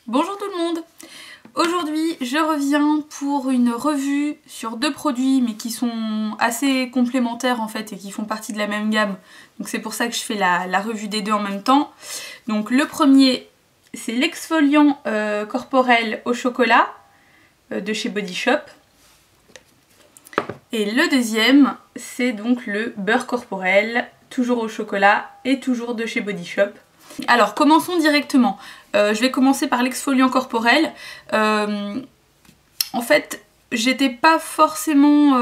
Bonjour tout le monde. Aujourd'hui je reviens pour une revue sur deux produits mais qui sont assez complémentaires en fait et qui font partie de la même gamme. Donc c'est pour ça que je fais la revue des deux en même temps. Donc le premier c'est l'exfoliant corporel au chocolat de chez Body Shop. Et le deuxième c'est donc le beurre corporel, toujours au chocolat et toujours de chez Body Shop. Alors commençons directement. Je vais commencer par l'exfoliant corporel. En fait, j'étais pas forcément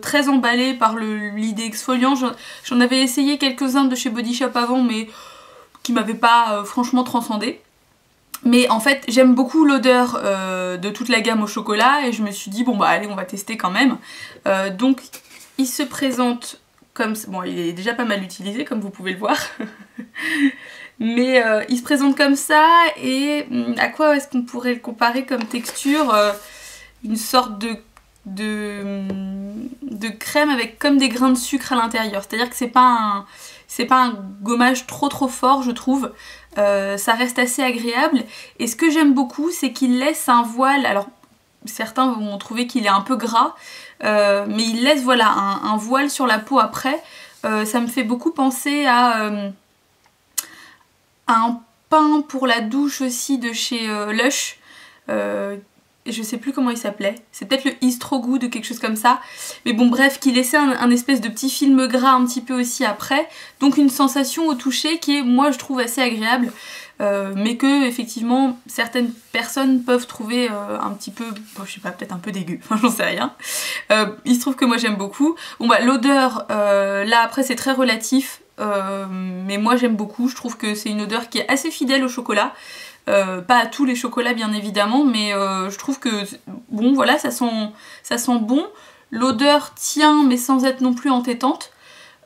très emballée par l'idée exfoliant. J'en avais essayé quelques-uns de chez Body Shop avant, mais qui m'avaient pas franchement transcendé. Mais en fait, j'aime beaucoup l'odeur de toute la gamme au chocolat et je me suis dit, bon bah allez, on va tester quand même. Donc, il se présente comme... Bon, il est déjà pas mal utilisé, comme vous pouvez le voir. Mais il se présente comme ça et à quoi est-ce qu'on pourrait le comparer comme texture? Une sorte de crème avec comme des grains de sucre à l'intérieur. C'est-à-dire que c'est pas un gommage trop fort je trouve. Ça reste assez agréable et ce que j'aime beaucoup c'est qu'il laisse un voile. Alors certains vont trouver qu'il est un peu gras mais il laisse voilà un voile sur la peau après. Ça me fait beaucoup penser à un pain pour la douche aussi de chez Lush. Je sais plus comment il s'appelait. C'est peut-être le Istro Good ou quelque chose comme ça. Mais bon bref, qui laissait un espèce de petit film gras un petit peu aussi après. Donc une sensation au toucher qui est, moi je trouve, assez agréable. Mais que effectivement certaines personnes peuvent trouver un petit peu, bon, je sais pas, peut-être un peu dégueu, enfin j'en sais rien. Il se trouve que moi j'aime beaucoup. Bon bah l'odeur, là après c'est très relatif. Mais moi j'aime beaucoup, je trouve que c'est une odeur qui est assez fidèle au chocolat. Pas à tous les chocolats bien évidemment, mais je trouve que bon voilà, ça sent bon. L'odeur tient mais sans être non plus entêtante.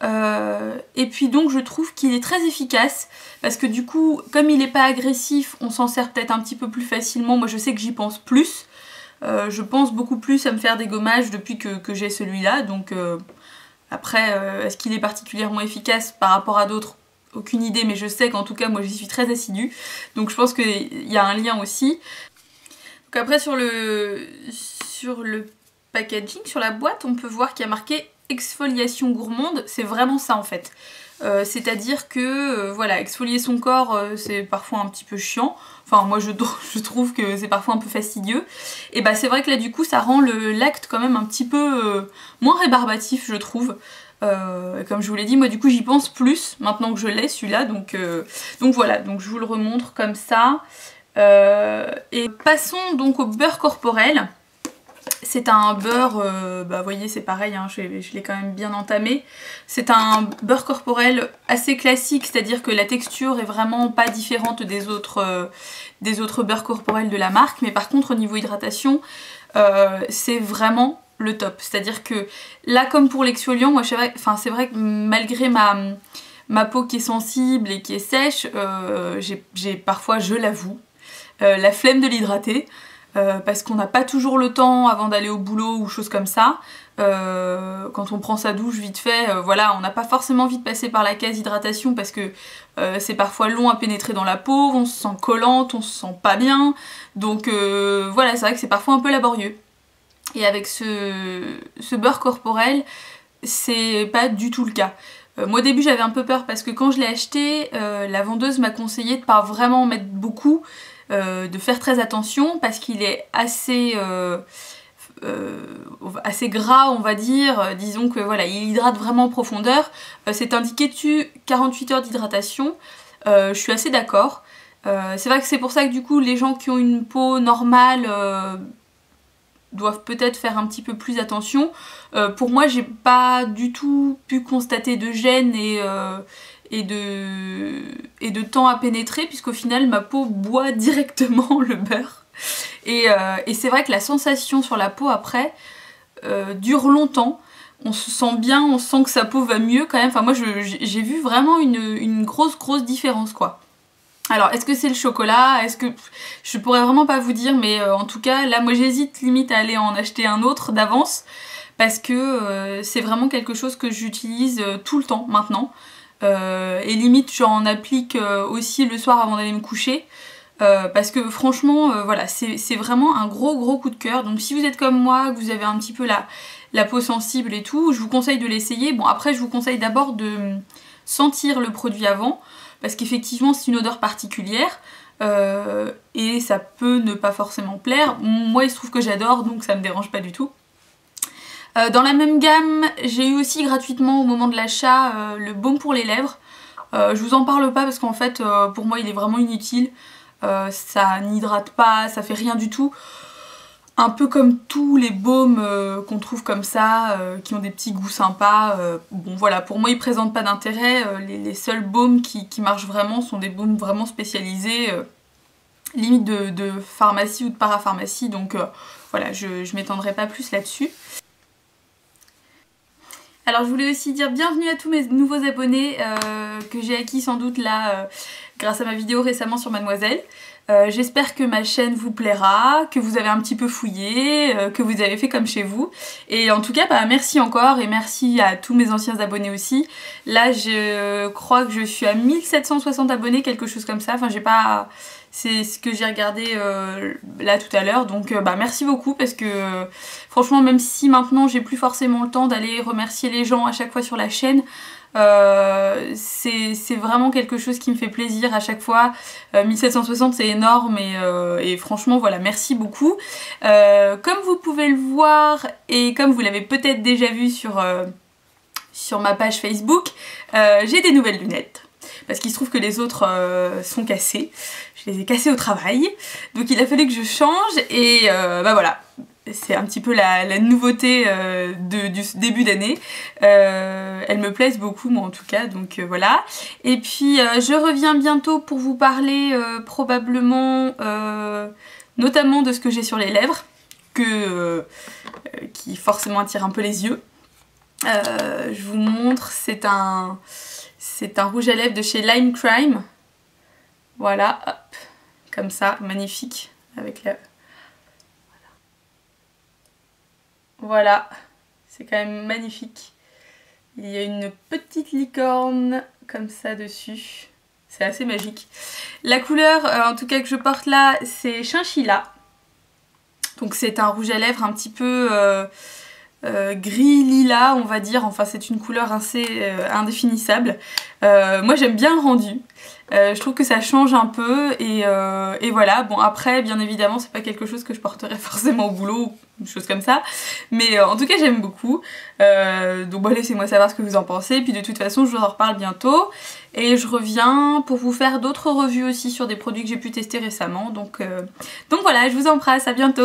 Et puis donc je trouve qu'il est très efficace parce que du coup comme il n'est pas agressif, on s'en sert peut-être un petit peu plus facilement. Moi je sais que j'y pense plus. Je pense beaucoup plus à me faire des gommages depuis que j'ai celui-là, donc après, est-ce qu'il est particulièrement efficace par rapport à d'autres? Aucune idée, mais je sais qu'en tout cas, moi, j'y suis très assidue. Donc je pense qu'il y a un lien aussi. Donc après, sur le packaging, sur la boîte, on peut voir qu'il y a marqué exfoliation gourmande. C'est vraiment ça, en fait. C'est-à-dire que, voilà, exfolier son corps, c'est parfois un petit peu chiant. Enfin, moi, je trouve que c'est parfois un peu fastidieux. Et bah, c'est vrai que là, du coup, ça rend l'acte quand même un petit peu moins rébarbatif, je trouve. Comme je vous l'ai dit, moi, du coup, j'y pense plus maintenant que je l'ai, celui-là. Donc voilà, donc je vous le remontre comme ça. Et passons donc au beurre corporel. C'est un beurre, bah vous voyez c'est pareil, hein, je l'ai quand même bien entamé. C'est un beurre corporel assez classique, c'est-à-dire que la texture est vraiment pas différente des autres beurres corporels de la marque. Mais par contre au niveau hydratation, c'est vraiment le top. C'est-à-dire que là comme pour l'exfoliant, moi c'est vrai que malgré ma peau qui est sensible et qui est sèche, j'ai parfois, je l'avoue, la flemme de l'hydrater. Parce qu'on n'a pas toujours le temps avant d'aller au boulot ou choses comme ça. Quand on prend sa douche vite fait, voilà, on n'a pas forcément envie de passer par la case hydratation parce que c'est parfois long à pénétrer dans la peau, on se sent collante, on se sent pas bien. Donc voilà, c'est vrai que c'est parfois un peu laborieux. Et avec ce beurre corporel, c'est pas du tout le cas. Moi au début j'avais un peu peur parce que quand je l'ai acheté, la vendeuse m'a conseillé de pas vraiment en mettre beaucoup. De faire très attention parce qu'il est assez gras on va dire, disons que voilà il hydrate vraiment en profondeur. C'est indiqué dessus 48 heures d'hydratation, je suis assez d'accord. C'est vrai que c'est pour ça que du coup les gens qui ont une peau normale doivent peut-être faire un petit peu plus attention. Pour moi j'ai pas du tout pu constater de gêne et de temps à pénétrer puisqu'au final ma peau boit directement le beurre et c'est vrai que la sensation sur la peau après dure longtemps, on se sent bien, on sent que sa peau va mieux quand même. Enfin moi j'ai vu vraiment une grosse différence quoi. Alors est-ce que c'est le chocolat? Est-ce que... Je pourrais vraiment pas vous dire, mais en tout cas là moi j'hésite limite à aller en acheter un autre d'avance parce que c'est vraiment quelque chose que j'utilise tout le temps maintenant. Et limite j'en applique aussi le soir avant d'aller me coucher. parce que franchement voilà, c'est vraiment un gros coup de cœur. Donc si vous êtes comme moi, que vous avez un petit peu la peau sensible et tout, je vous conseille de l'essayer. Bon après je vous conseille d'abord de sentir le produit avant, parce qu'effectivement c'est une odeur particulière et ça peut ne pas forcément plaire. Moi il se trouve que j'adore, donc ça me dérange pas du tout. Dans la même gamme, j'ai eu aussi gratuitement au moment de l'achat le baume pour les lèvres. Je vous en parle pas parce qu'en fait pour moi il est vraiment inutile. Ça n'hydrate pas, ça fait rien du tout. Un peu comme tous les baumes qu'on trouve comme ça, qui ont des petits goûts sympas. Bon voilà, pour moi ils présentent pas d'intérêt. Les seuls baumes qui marchent vraiment sont des baumes vraiment spécialisés, limite de pharmacie ou de parapharmacie. Donc voilà, je m'étendrai pas plus là-dessus. Alors je voulais aussi dire bienvenue à tous mes nouveaux abonnés que j'ai acquis sans doute là grâce à ma vidéo récemment sur Mademoiselle. J'espère que ma chaîne vous plaira, que vous avez un petit peu fouillé, que vous avez fait comme chez vous. Et en tout cas, bah, merci encore et merci à tous mes anciens abonnés aussi. Là, je crois que je suis à 1760 abonnés, quelque chose comme ça. Enfin, j'ai pas... C'est ce que j'ai regardé là tout à l'heure, donc bah, merci beaucoup parce que franchement même si maintenant j'ai plus forcément le temps d'aller remercier les gens à chaque fois sur la chaîne, c'est vraiment quelque chose qui me fait plaisir à chaque fois. 1760 c'est énorme et franchement voilà, merci beaucoup. Comme vous pouvez le voir et comme vous l'avez peut-être déjà vu sur ma page Facebook, j'ai des nouvelles lunettes. Parce qu'il se trouve que les autres sont cassées. Je les ai cassées au travail. Donc il a fallu que je change et bah voilà. C'est un petit peu la nouveauté du début d'année. Elles me plaisent beaucoup moi en tout cas, donc voilà. Et puis je reviens bientôt pour vous parler probablement notamment de ce que j'ai sur les lèvres, qui forcément attire un peu les yeux. Je vous montre, c'est un rouge à lèvres de chez Lime Crime. Voilà, hop, comme ça, magnifique, avec la... Voilà, c'est quand même magnifique. Il y a une petite licorne comme ça dessus. C'est assez magique. La couleur, en tout cas que je porte là, c'est Chinchilla. Donc c'est un rouge à lèvres un petit peu... gris lilas on va dire, enfin c'est une couleur assez indéfinissable. Moi j'aime bien le rendu, je trouve que ça change un peu et voilà. Bon après bien évidemment c'est pas quelque chose que je porterais forcément au boulot, une chose comme ça, mais en tout cas j'aime beaucoup. Donc bon, laissez-moi savoir ce que vous en pensez, puis de toute façon je vous en reparle bientôt et je reviens pour vous faire d'autres revues aussi sur des produits que j'ai pu tester récemment, donc voilà, je vous embrasse, à bientôt.